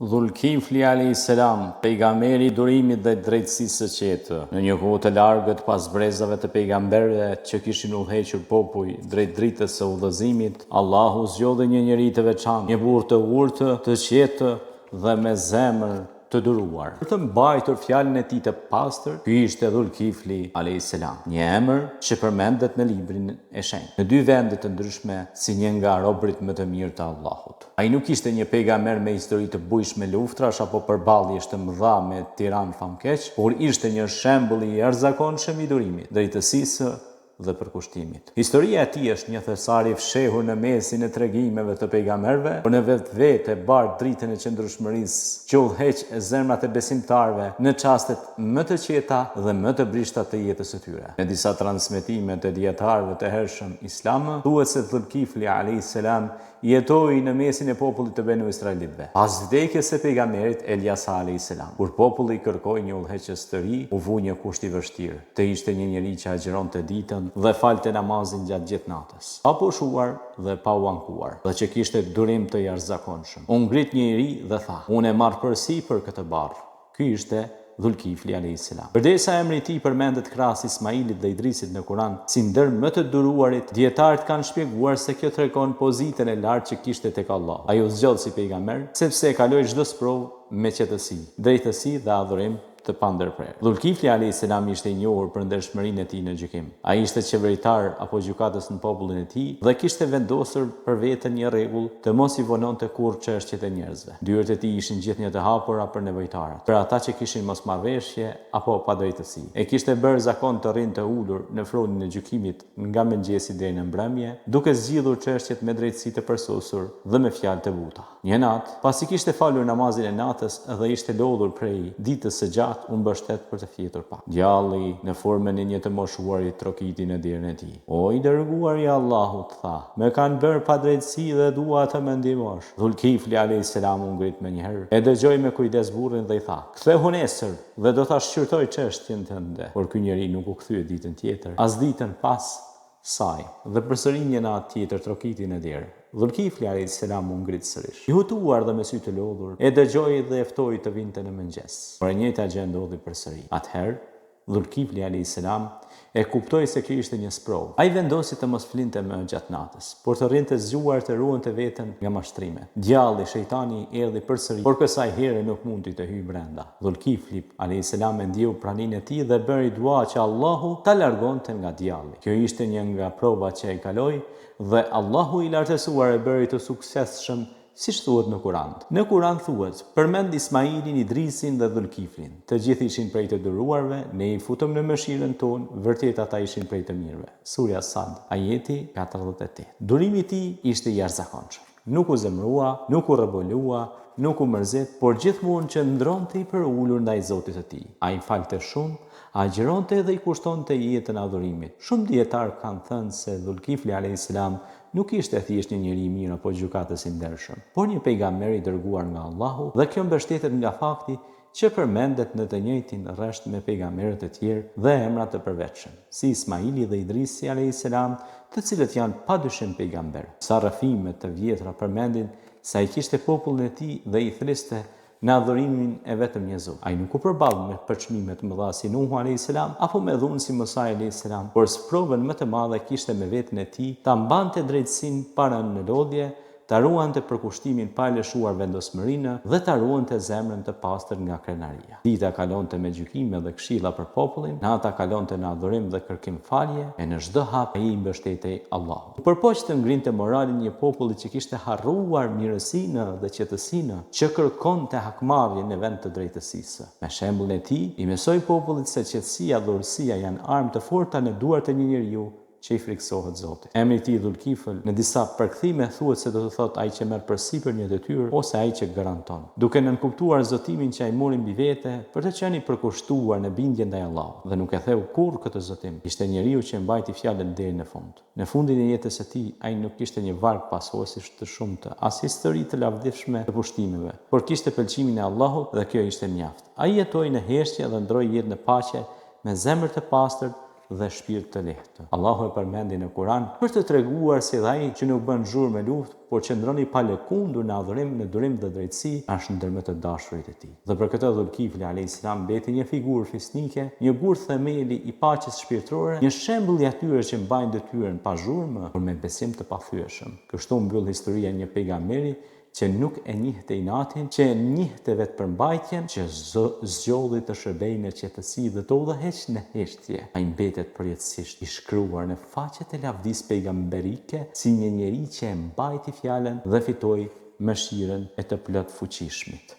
Dhulkifli a.s. pejgamberi i durimit dhe drejtësisë së qetë. Në një kohë të largët pas brezave të pejgamberëve që kishin udhëhequr popull drejt dritës së udhëzimit, Allahu zgjodhi një njerëz të veçantë, një burr të urtë, të qetë dhe me zemër të duruar. Për të mbajtur fjalën e tij të pastër, ky ishte Dhulkifli a.s. Një emër që përmendet në librin e shenjtë, në dy vende të ndryshme si një nga robërit më të mirë të Allahut. Ai nuk ishte një pejgamber me histori të bujshme luftrash apo përballjesh të mëdha me tiran famkeq, por ishte një shembull i jashtëzakonshëm i durimit, drejtësisë dhe përkushtimit. Historia e tij është një thesar i fshehur në mesin e tregimeve të pejgamberëve, por në vetvete bart dritën e qëndrueshmërisë që udhëheq zemrat e besimtarëve në çastet më të qeta dhe më të brishta të jetës së tyre. Në disa transmetime të dietarëve të hershëm islam, thuhet se Dhulkifli a.s. jetoi në mesin e popullit të Benu Israilitëve pas vdekjes së pejgamberit Eliasa a.s. Kur populli kërkoi një udhëheqës të ri, u vu një kusht i vështirë. Të ishte një njerëz që agjeronte ditën dhe falte namazin gjatë gjithë natës, pa pushuar dhe pa u ankuar, dhe që kishte durim të jashtëzakonshëm. U ngrit një i ri dhe tha: "Unë e marr përsipër këtë barr." Ky ishte Dhulkifli a.s. Përdesa emri i tij përmendet krahas Ismailit dhe Idrisit në Kur'an si ndër më të duruarit, dietarët kanë shpjeguar se kjo tregon pozitën e lartë që kishte tek Allah. Ai u zgjodh si pejgamber sepse e kaloi çdo sprovë me qetësi, drejtësi dhe adhurim të pandërprer. Dhulkifli a.s. ishte i njohur për ndershmërinë e tij në gjykim. Ai ishte qeveritar apo gjykatës në popullin e tij dhe kishte vendosur për veten një rregull të mos i vononte kurrë çështjet e njerëzve. Dyert e tij ishin gjithnjë të hapura për nevojtarat, për ata që kishin mosmarrveshje apo padrejtësi. E kishte bërë zakon të rrinë të ulur në fronin e gjykimit nga mëngjesi deri në mbrëmje, duke zgjidhur çështjet me drejtësi të përsosur dhe me fjalë të buta. Një natë, pasi kishte falur namazin e natës dhe ishte lodhur prej ditës së gjatë, unë mbështet për të fjetur pak. Djalli në formën e një të moshuarit trokiti në derën e tij. "O i dërguari i Allahut", tha, "më kanë bërë padrejtësi dhe dua të më ndihmosh." Dhulkifli a.s. u ngrit menjëherë, e dëgjoi me kujdes burrin dhe i tha: "Kthehu nesër dhe do ta shqyrtoj çështjen tënde." Por ky njeri nuk u kthye ditën tjetër, as ditën pas saj, dhe përsëri një natë tjetër trokiti në derë. Dhulkifli a.s. u ngrit sërish. I hutuar dhe me sy të lodhur, e dëgjoi dhe e ftoi të vinte në mëngjes. Por e njëjta gjë ndodhi përsëri. Atëherë, Dhulkifli a.s. e kuptoi se kjo ishte një sprovë. Ai vendosi të mos flinte më gjatë natës, por të rrinte zgjuar të ruante veten nga mashtrimet. Djalli, shejtani, erdhi përsëri, por kësaj here nuk mundi të hyjë brenda. Dhulkifli a.s. e ndjeu praninë e tij dhe bëri dua që Allahu ta largonte nga djalli. Kjo ishte një nga provat që ai kaloi dhe Allahu i lartësuar e bëri të suksesshëm, siç thuhet në Kur'an. Në Kur'an thuhet: "Përmend Ismailin, Idrisin dhe Dhulkiflin. Të gjithë ishin prej të duruarve, ne i futëm në mëshirën tonë, vërtet ata ishin prej të mirëve." Surja Sad, ajeti 48. Durimi i tij ishte i jashtëzakonshëm. Nuk u zemrua, nuk u rrebulua, nuk u mërzit, por gjithmonë qëndronte i përulur ndaj Zotit të tij. Ai falte shumë, agjeronte dhe i kushtonte jetën adhurimit. Shumë dietar kanë thënë se Dhulkifli a.s. nuk ishte thjesht një njeri i mirë apo gjykatës i ndershëm, por një pejgamber i dërguar nga Allahu, dhe kjo mbështetet nga fakti që përmendet në të njëjtin rresht me pejgamberët e tjerë dhe emra të përvetshëm, si Ismaili dhe Idrisi a.s., të cilët janë padyshim pejgamber. Sa rrëfime të vjetra përmendin se ai kishte popullin e tij dhe i thriste në adhurimin e vetëm një Zot. Ai nuk u përball me përçmime të mëdha si Nuhu a.s. apo me dhunë si Musa a.s., por sprovën më të madhe kishte me veten e tij ta mbante drejtësinë para në lodhje, ta ruante përkushtimin pa lëshuar vendosmërinë dhe ta ruante zemrën të pastër nga krenaria. Dita kalonte me gjykime dhe këshilla për popullin, nata kalonte në adhurim dhe kërkim falje, e në çdo hap ai i mbështetej Allahut. U përpoq të ngrinte moralin një populli që kishte harruar mirësinë dhe qetësinë, që kërkonte hakmarrjen në vend të drejtësisë. Me shembullin e tij, i mësoi popullit se qetësia dhe urësia janë armë të forta në duart e një njeriu që i friksohet Zotit. Emri i tij Dhulkifl në disa përkthime thuhet se do të thotë ai që merr përsipër një detyrë ose ai që garanton, duke nënkuptuar zotimin që ai mori mbi vete për të qenë i përkushtuar në bindje ndaj Allahut dhe nuk e theu kurrë këtë zotim. Ishte njeriu që mbajti fjalën deri në fund. Në fundin e jetës së tij, ai nuk kishte një varg pasuesish të shumtë, as histori të lavdishme të pushtimeve, por kishte pëlqimin e Allahut dhe kjo ishte mjaft. Ai jetoi në heshtje dhe ndroi jetë në paqe me zemër të pastër dhe shpirt të lehtë. Allahu e përmendi në Kur'an për të treguar se ai që nuk bën zhurmë me luftë, por qëndroni pa lëkundur në adhurim, në durim dhe drejtësi, është ndër më të dashurit e tij. Dhe për këtë Dhulkifli alayhis salam mbeti një figurë fisnike, një gur themeli i paqes shpirtërore, një shembull i atyre që mbajnë detyrën pa zhurmë, por me besim të pathyeshëm. Kështu mbyll historia një pejgamberi që nuk e njihte inatin, që e njihte vetë përmbajtjen, që zgjodhi të shërbejë në qetësi dhe të udhëheq në heshtje. Ai mbetet përjetësisht i shkruar në faqet e lavdisë pejgamberike si një njeri që e mbajti fjalën dhe fitoi mëshirën e të plot fuqishmit.